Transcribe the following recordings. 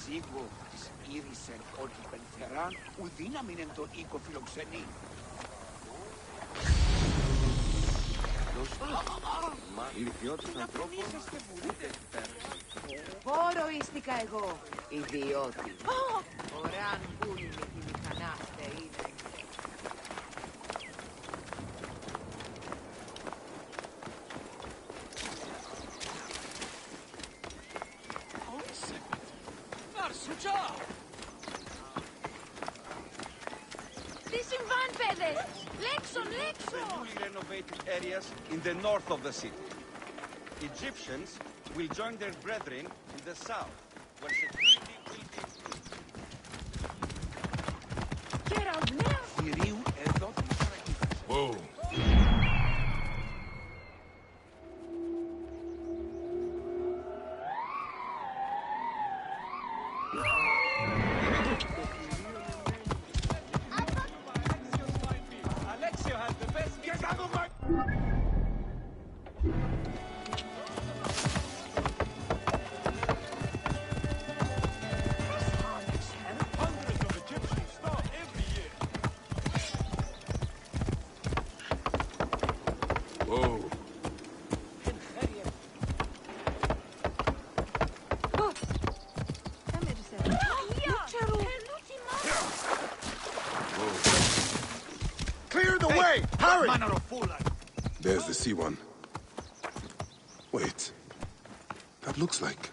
Σίγουρο της ήρησεν ότι πενθεράν ουδύναμιν εν το οίκο φιλοξενή. Μα ηλικιώτης ανθρώπων ούτε Πόροίστηκα εγώ, ιδιώτη. Ωραίαν πουλη με τη μηχανάστε είναι. Τι συμβάν, παιδες! Λέξον, λέξον! newly renovated areas in the north of the city. Egyptians will join their brethren in the south, where security will be... Geralt, νέο! Θηρίου εδώ την παρακύβαση. Whoa. Alexio has the best... Get out of my... Hundreds of Egyptians start every year. Whoa. Clear the way! Hurry! Manner of fool. There's the C1. Wait. That looks like...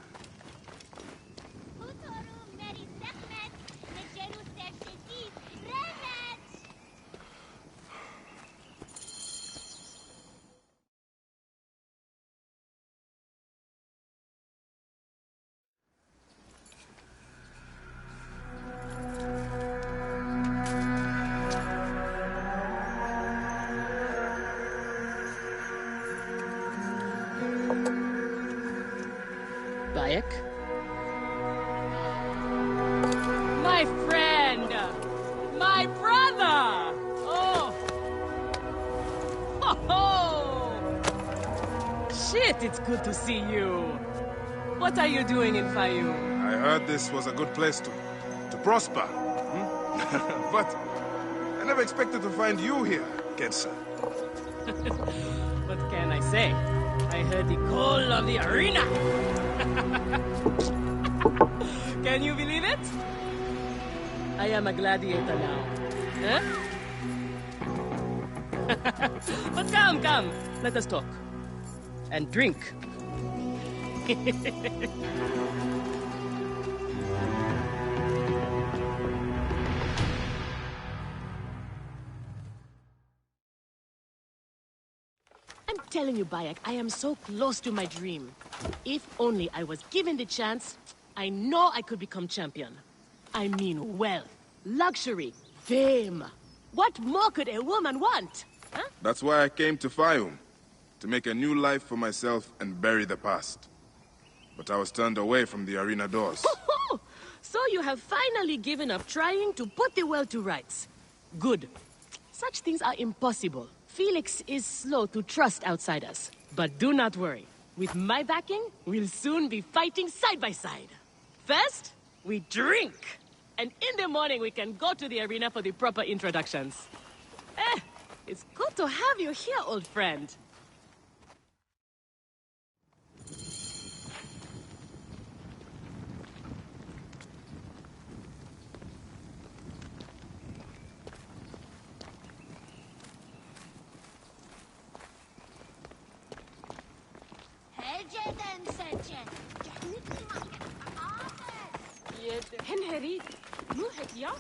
Bayek? My friend! My brother! Oh! Oh! Shit, it's good to see you. What are you doing in Fayoum? I heard this was a good place to prosper. Hmm? But I never expected to find you here, Kensa. What can I say? I heard the call of the arena! Can you believe it? I am a gladiator now. Huh? But come, let us talk. And drink. telling you, Bayek, I am so close to my dream. If only I was given the chance, I know I could become champion. I mean wealth, luxury, fame. What more could a woman want? Huh? That's why I came to Fayum. To make a new life for myself and bury the past. But I was turned away from the arena doors. So you have finally given up trying to put the world to rights. Good. Such things are impossible. Felix is slow to trust outsiders. But do not worry. With my backing, we'll soon be fighting side by side. First, we drink. And in the morning, we can go to the arena for the proper introductions. It's good to have you here, old friend. Henry, روحك يا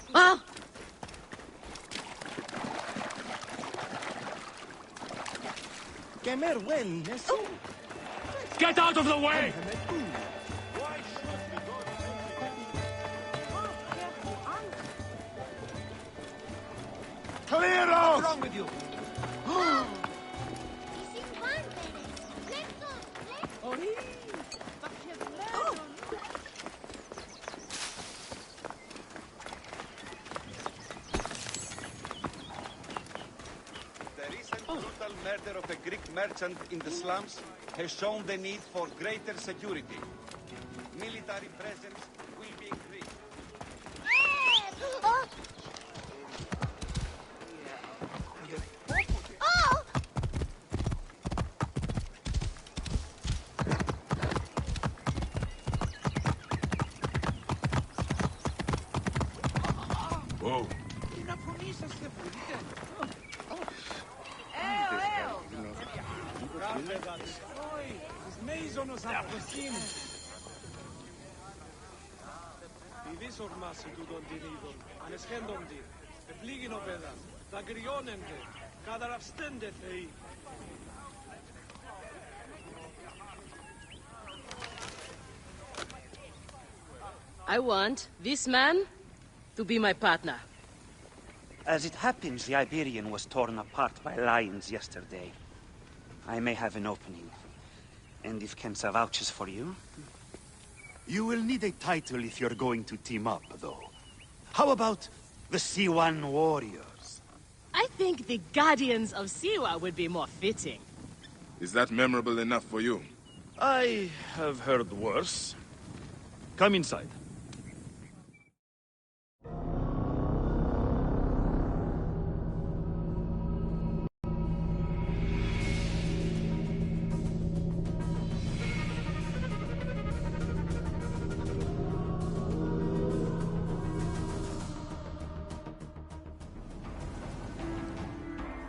Get out of the way! Clear out! What's wrong with you? The recent brutal murder of a Greek merchant in the slums has shown the need for greater security. Military presence will be increased. Whoa. I want this man to be my partner. As it happens, the Iberian was torn apart by lions yesterday. I may have an opening. And if Kensa vouches for you... You will need a title if you're going to team up, though. How about the C1 Warriors? I think the Guardians of Siwa would be more fitting. Is that memorable enough for you? I have heard worse. Come inside.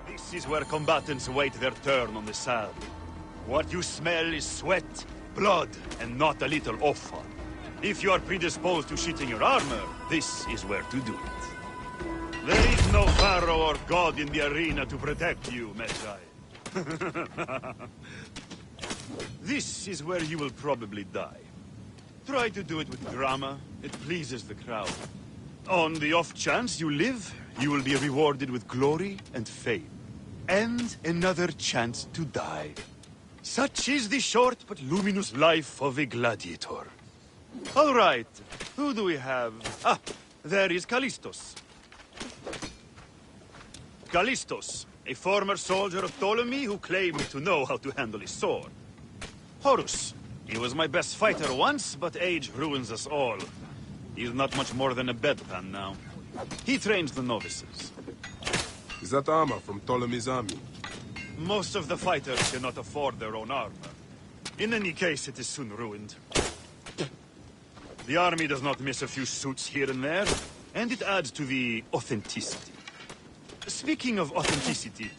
This is where combatants wait their turn on the saddle. What you smell is sweat, blood, and not a little offer. If you are predisposed to shitting your armor, this is where to do it. There is no pharaoh or god in the arena to protect you, Medjay. This is where you will probably die. Try to do it with drama. It pleases the crowd. On the off chance you live, you will be rewarded with glory and fame. And another chance to die. Such is the short but luminous life of a gladiator. All right, who do we have? Ah, there is Callistos. Callistos, a former soldier of Ptolemy who claimed to know how to handle his sword. Horus, he was my best fighter once, but age ruins us all. He's not much more than a bedpan now. He trains the novices. Is that armor from Ptolemy's army? Most of the fighters cannot afford their own armor. In any case, it is soon ruined. The army does not miss a few suits here and there, and it adds to the authenticity. Speaking of authenticity,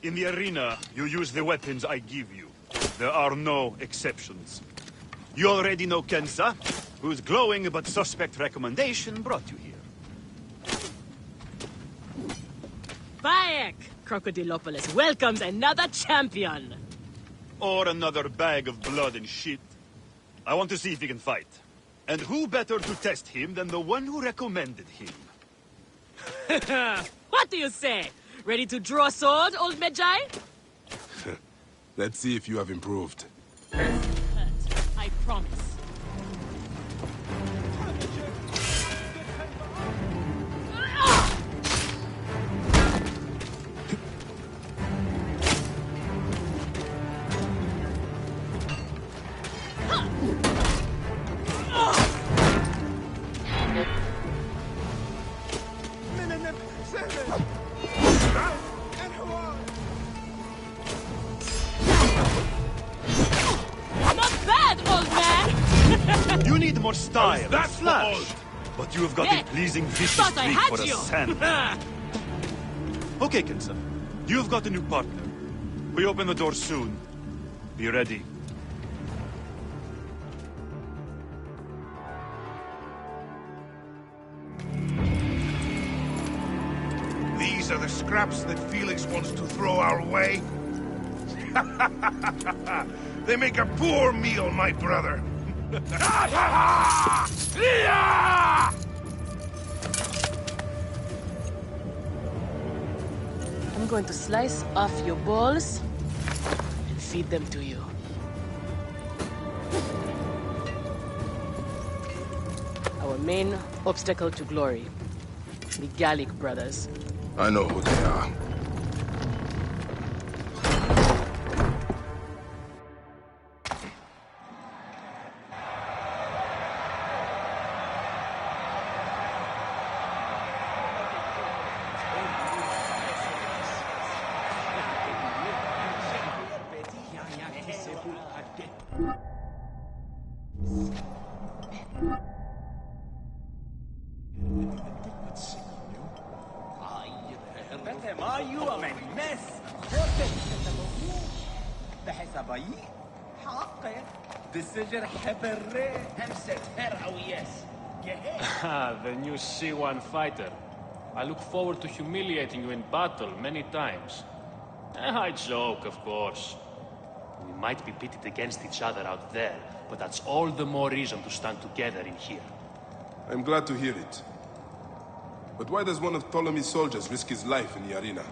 in the arena, you use the weapons I give you. There are no exceptions. You already know Kensa, whose glowing but suspect recommendation brought you here. Bayek! Crocodilopolis welcomes another champion! Or another bag of blood and shit. I want to see if he can fight. And who better to test him than the one who recommended him? What do you say? Ready to draw a sword, old Medjai? Let's see if you have improved. I promise. More style. That's flash. But you have got a pleasing vicious thought I streak had for a you. sand. Okay, Kensa. You have got a new partner. We open the door soon. Be ready. These are the scraps that Felix wants to throw our way? They make a poor meal, my brother. I'm going to slice off your balls and feed them to you. Our main obstacle to glory. The Gallic brothers. I know who they are. The new C1 fighter. I look forward to humiliating you in battle many times. I joke, of course. We might be pitted against each other out there, but that's all the more reason to stand together in here. I'm glad to hear it. But why does one of Ptolemy's soldiers risk his life in the arena?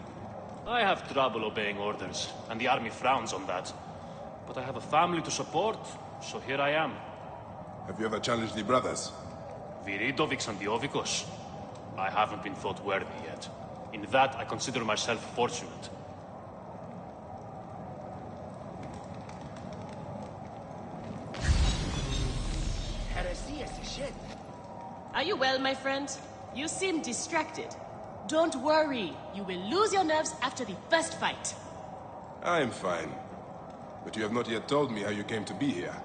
I have trouble obeying orders, and the army frowns on that. But I have a family to support, so here I am. Have you ever challenged the brothers? Viridovics and Diovikos? I haven't been thought worthy yet. In that, I consider myself fortunate. Are you well, my friend? You seem distracted. Don't worry. You will lose your nerves after the first fight. I'm fine. But you have not yet told me how you came to be here.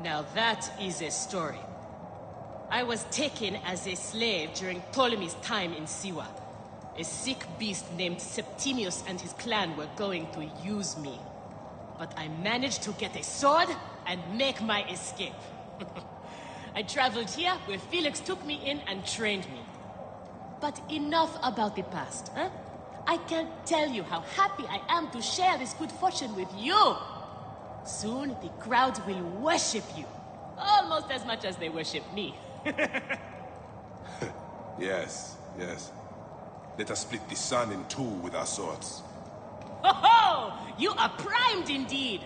Now that is a story. I was taken as a slave during Ptolemy's time in Siwa. A sick beast named Septimius and his clan were going to use me. But I managed to get a sword and make my escape. I traveled here where Felix took me in and trained me. But enough about the past, huh? I can't tell you how happy I am to share this good fortune with you. Soon the crowd will worship you. Almost as much as they worship me. Yes, yes. Let us split the sun in two with our swords. Ho ho! You are primed indeed!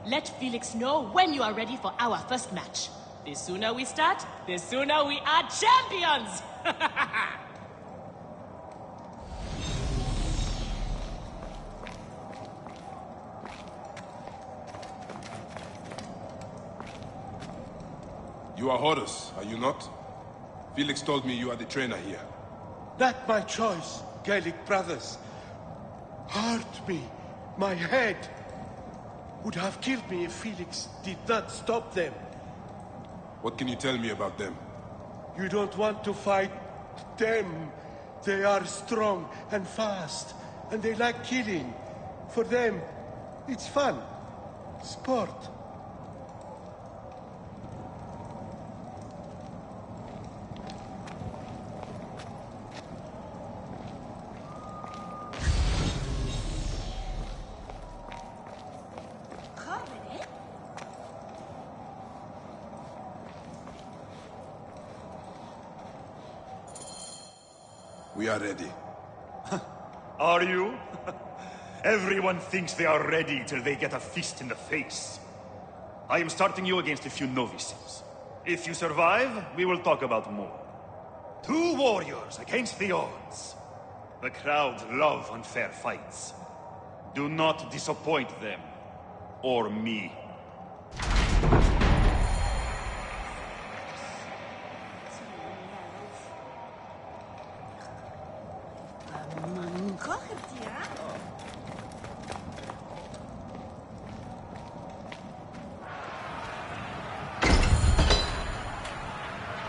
Let Felix know when you are ready for our first match. The sooner we start, the sooner we are champions! You are Horus, are you not? Felix told me you are the trainer here. That my choice, Gallic brothers. Hurt me. My head would have killed me if Felix did not stop them. What can you tell me about them? You don't want to fight them. They are strong and fast, and they like killing. For them, it's fun. Sport. We are ready. Are you? Everyone thinks they are ready till they get a fist in the face. I am starting you against a few novices. If you survive, we will talk about more. 2 warriors against the odds. The crowd love unfair fights. Do not disappoint them. Or me.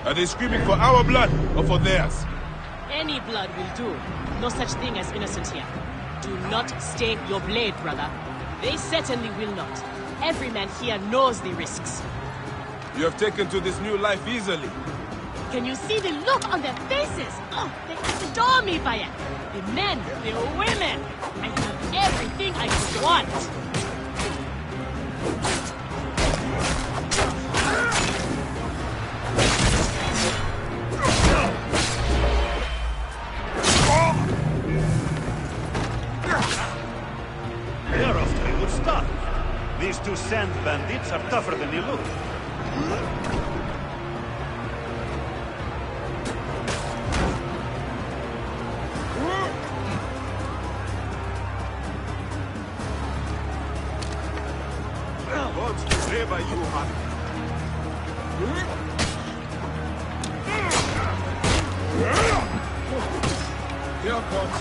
Are they screaming for our blood or for theirs? Any blood will do. No such thing as innocent here. Do not stain your blade, brother. They certainly will not. Every man here knows the risks. You have taken to this new life easily. Can you see the look on their faces? Oh, they adore me, Bayek. The men, the women. I have everything I could want. They're off to a good start. These 2 sand bandits are tougher than you look. Here comes.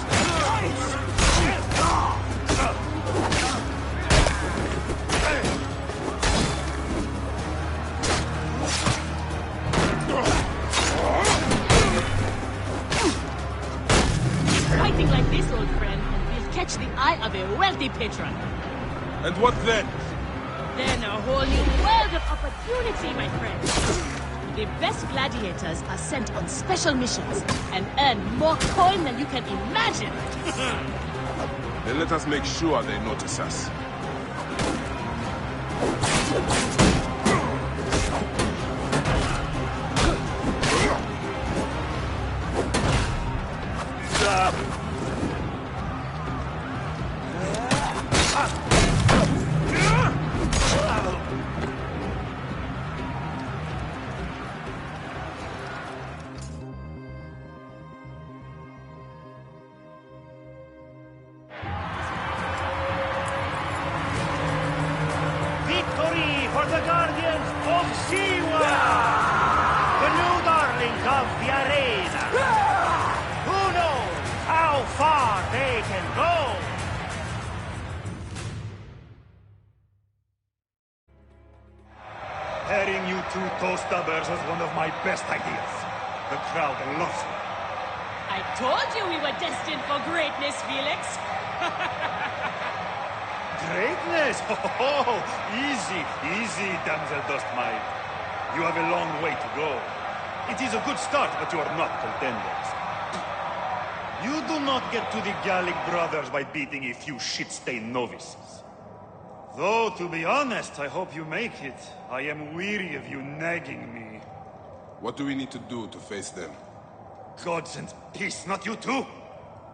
Fighting like this, old friend, and we'll catch the eye of a wealthy patron. And what then? Then a whole new world of opportunity, my friend. The best gladiators are sent on special missions and earn more coin than you can imagine. Then let us make sure they notice us. Victory for the Guardians of Siwa! The new darlings of the arena! Who knows how far they can go? Pairing you 2 toe-stubbers was one of my best ideas. The crowd loves it. I told you we were destined for greatness, Felix. Greatness! Oh, easy, easy, damsel Dustmite. You have a long way to go. It is a good start, but you are not contenders. You do not get to the Gallic brothers by beating a few shit-stained novices. Though, to be honest, I hope you make it. I am weary of you nagging me. What do we need to do to face them? Gods and peace, not you too.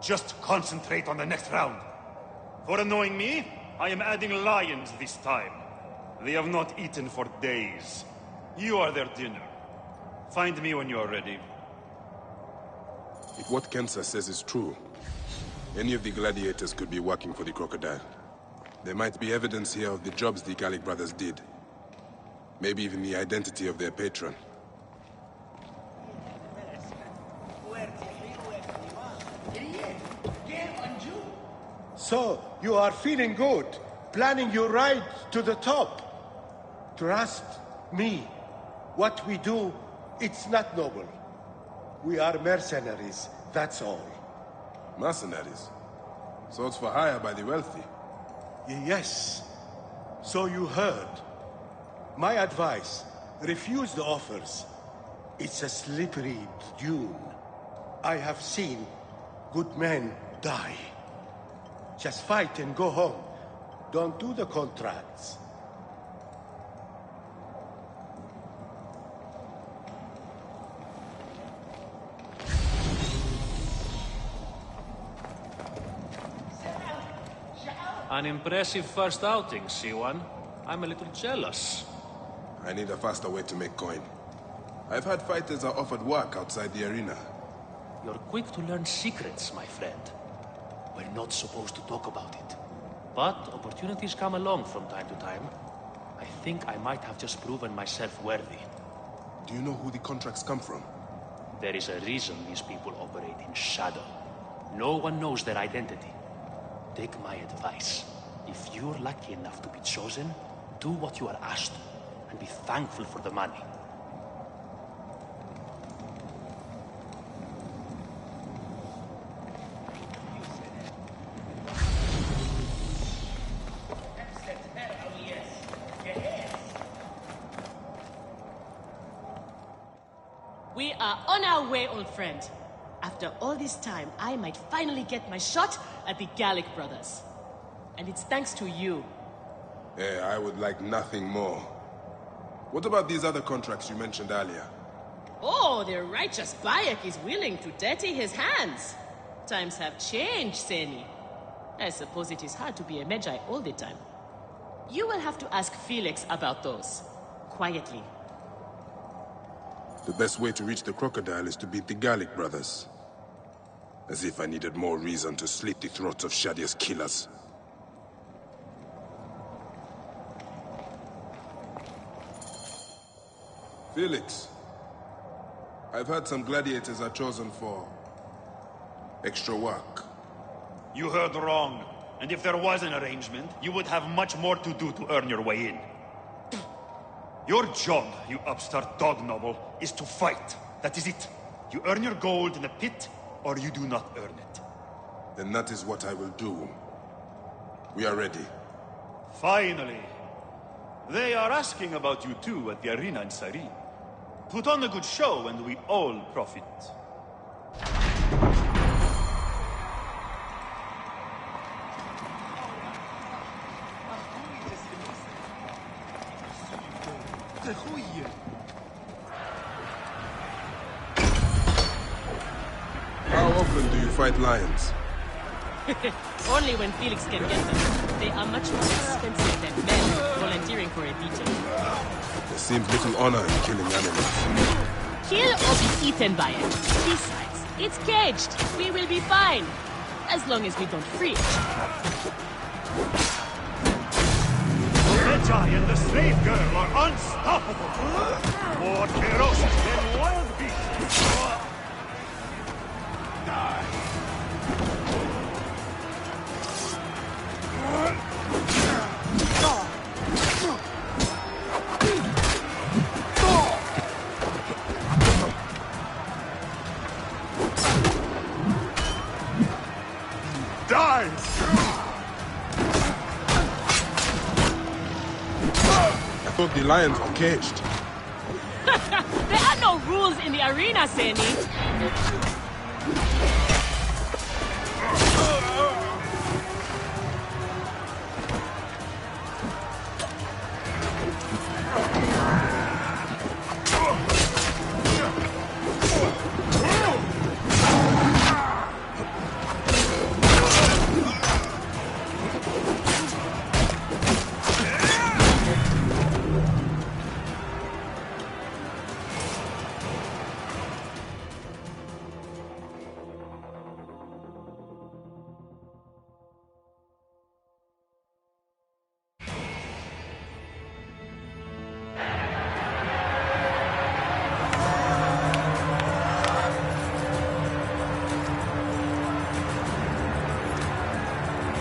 Just concentrate on the next round. For annoying me, I am adding lions this time. They have not eaten for days. You are their dinner. Find me when you are ready. If what Kensa says is true, any of the gladiators could be working for the crocodile. There might be evidence here of the jobs the Gallic brothers did. Maybe even the identity of their patron. So, you are feeling good, planning your ride to the top. Trust me, what we do, it's not noble. We are mercenaries, that's all. Mercenaries? Swords for hire by the wealthy? Yes, so you heard. My advice, refuse the offers. It's a slippery dune. I have seen good men die. Just fight and go home. Don't do the contracts. An impressive first outing, C1. I'm a little jealous. I need a faster way to make coin. I've had fighters are offered work outside the arena. You're quick to learn secrets, my friend. We're not supposed to talk about it. But opportunities come along from time to time. I think I might have just proven myself worthy. Do you know who the contracts come from? There is a reason these people operate in shadow. No one knows their identity. Take my advice. If you're lucky enough to be chosen, do what you are asked to, and be thankful for the money. We are on our way, old friend. After all this time, I might finally get my shot at the Gallic brothers. And it's thanks to you. Yeah, I would like nothing more. What about these other contracts you mentioned earlier? Oh, the righteous Bayek is willing to dirty his hands. Times have changed, Seni. I suppose it is hard to be a Magi all the time. You will have to ask Felix about those. Quietly. The best way to reach the crocodile is to beat the Gallic brothers. As if I needed more reason to slit the throats of Shadia's killers. Felix, I've heard some gladiators are chosen for extra work. You heard wrong. And if there was an arrangement, you would have much more to do to earn your way in. Your job, you upstart dog noble, is to fight. That is it. You earn your gold in the pit, or you do not earn it. Then that is what I will do. We are ready. Finally. They are asking about you too at the arena in Sari. Put on a good show and we all profit. How often do you fight lions? Only when Felix can get them. They are much more expensive than men volunteering for a detail. There seems little honor in killing animals. Kill or be eaten by it. Besides, it's caged. We will be fine. As long as we don't free it. Magi and the slave girl are unstoppable. More ferocious than wild beasts. I thought the lions were caged. There are no rules in the arena, Seni.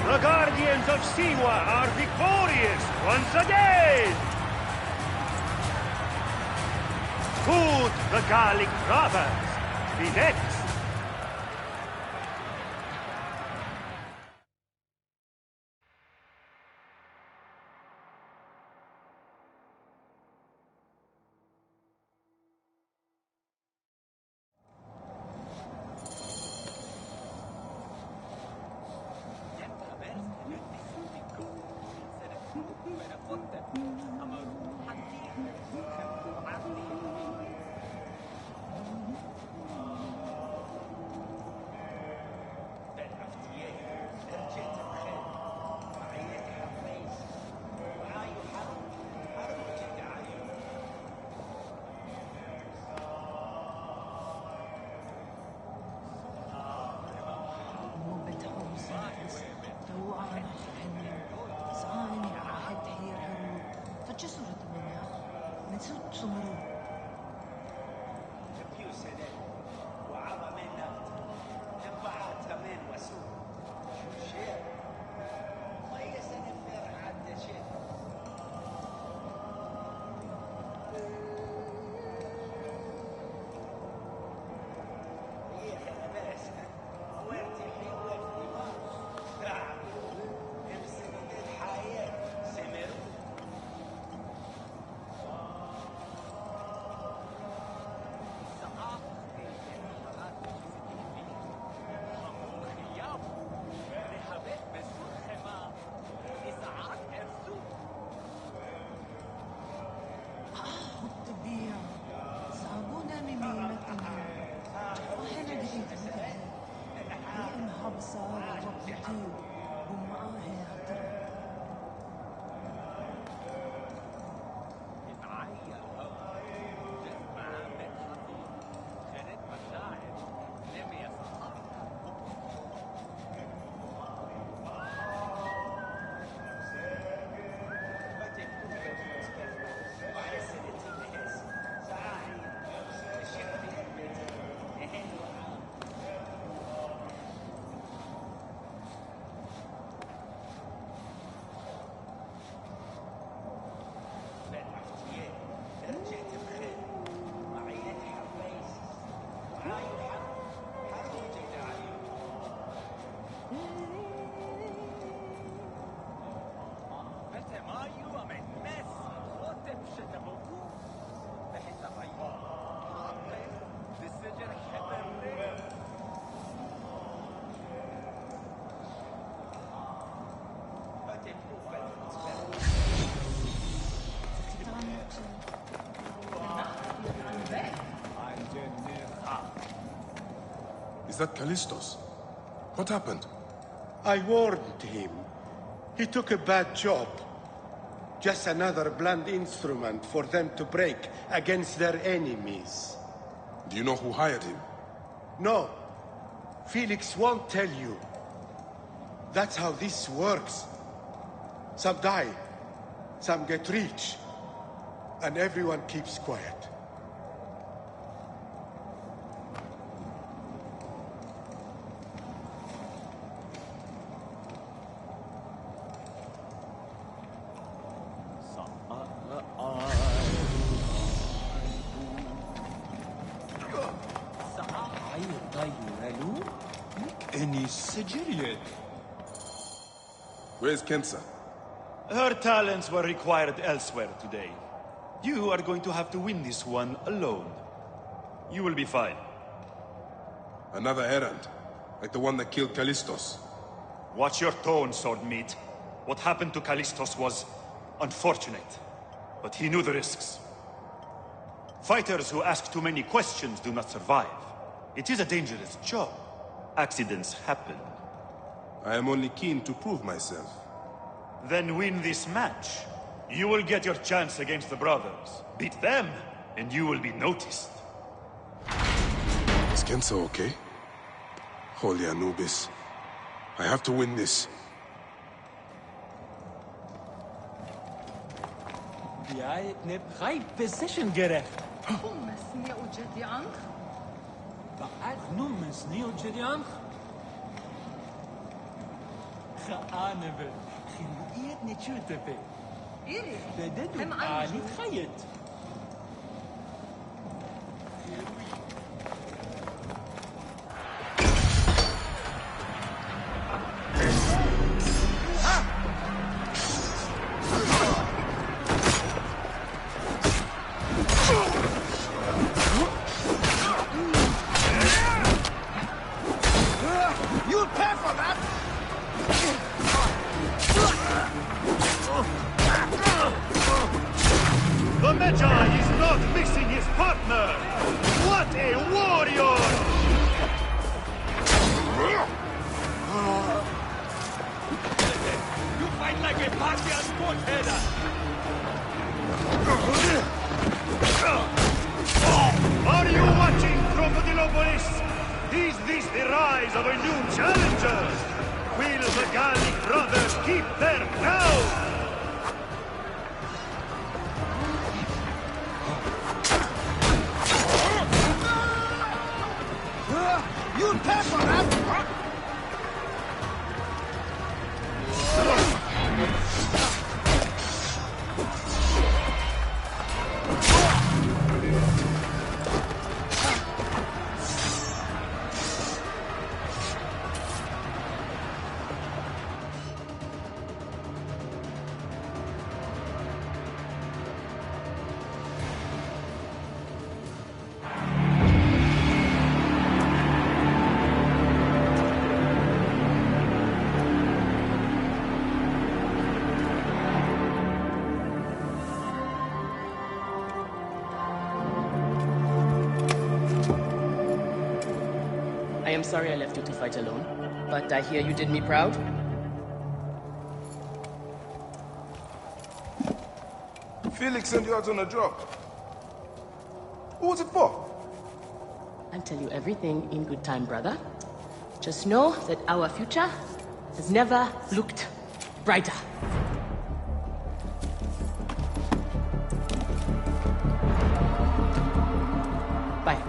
The Guardians of Siwa are victorious once again! Could the Gallic brothers be next? that Callistos? What happened? I warned him. He took a bad job. Just another blunt instrument for them to break against their enemies. Do you know who hired him? No. Felix won't tell you. That's how this works. Some die, some get rich, and everyone keeps quiet. Where's Kensa? Her talents were required elsewhere today. You are going to have to win this one alone. You will be fine. Another errand, like the one that killed Callistos. Watch your tone, Swordmeat. What happened to Callistos was unfortunate, but he knew the risks. Fighters who ask too many questions do not survive. It is a dangerous job. Accidents happen. I am only keen to prove myself. Then win this match. You will get your chance against the brothers. Beat them, and you will be noticed. Is Kensa okay? Holy Anubis. I have to win this. You'll pay for that! The Magi is not missing his partner! What a warrior! You fight like a Parthian sport-header! Are you watching, Crocodilopolis? Is this the rise of a new challenger? Will the Gallic brothers keep their ground? You'll pay for that! I am sorry I left you to fight alone, but I hear you did me proud. Felix sent you out on a job. Who was it for? I'll tell you everything in good time, brother. Just know that our future has never looked brighter. Bye.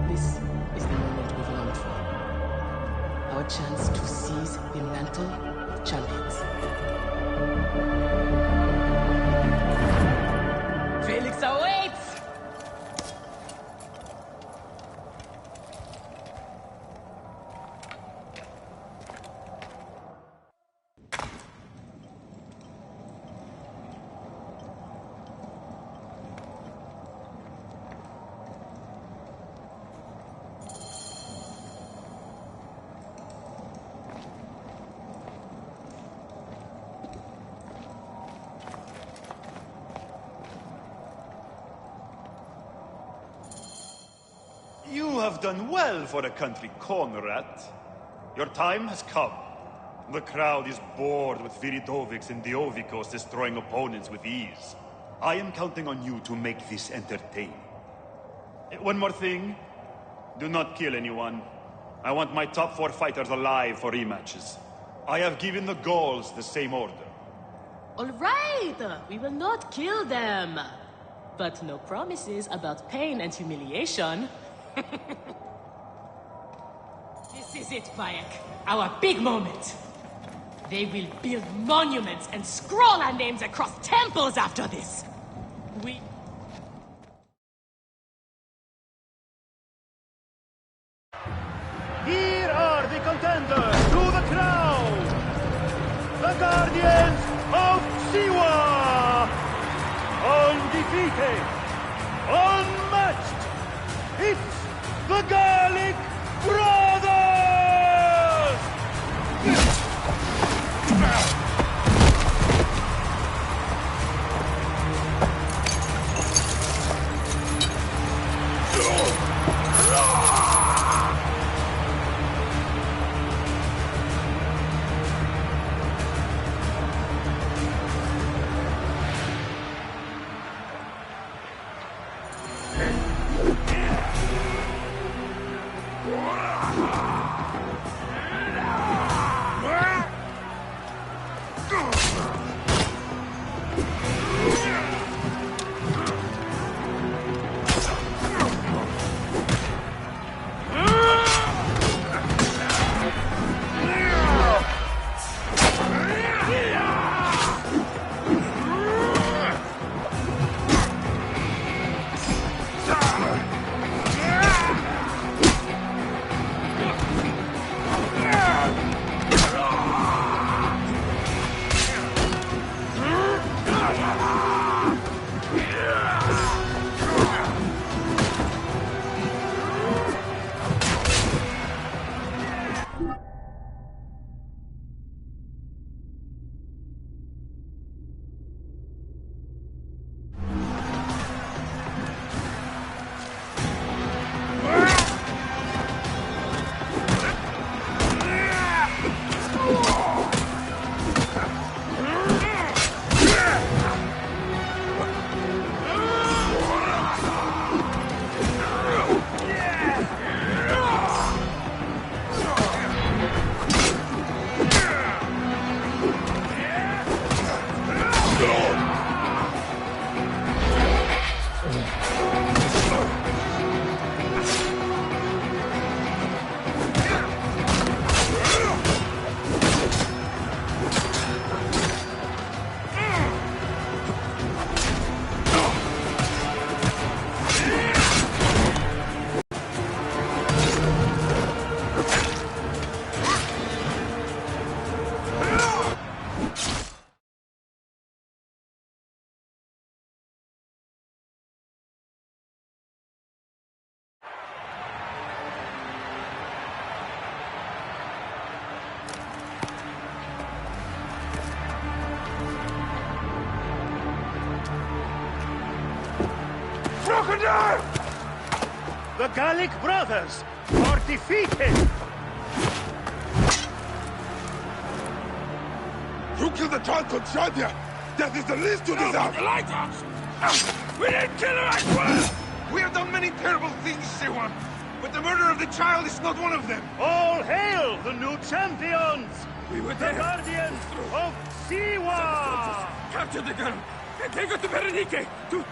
This is the moment we've longed for. Our chance to seize the mantle of champions. Felix awaits! done well for a country corn rat. Your time has come. The crowd is bored with Viridovics and Diovikos destroying opponents with ease. I am counting on you to make this entertaining. One more thing. Do not kill anyone. I want my top 4 fighters alive for rematches. I have given the Gauls the same order. All right, we will not kill them. But no promises about pain and humiliation. This is it, Bayek. Our big moment. They will build monuments and scroll our names across temples after this. Here are the contenders to the crown! The Guardians of Siwa! Undefeated! Unmatched! It's the Gallic Brothers! Crocodile! The Gallic Brothers are defeated! You killed the child Constantia! Death is the least you deserve! The lighthouse! We didn't kill her, I swear! We have done many terrible things, Siwan, but the murder of the child is not one of them! All hail the new champions! We were The there! Guardians of Siwa! Capture the girl and take her to Berenike! To...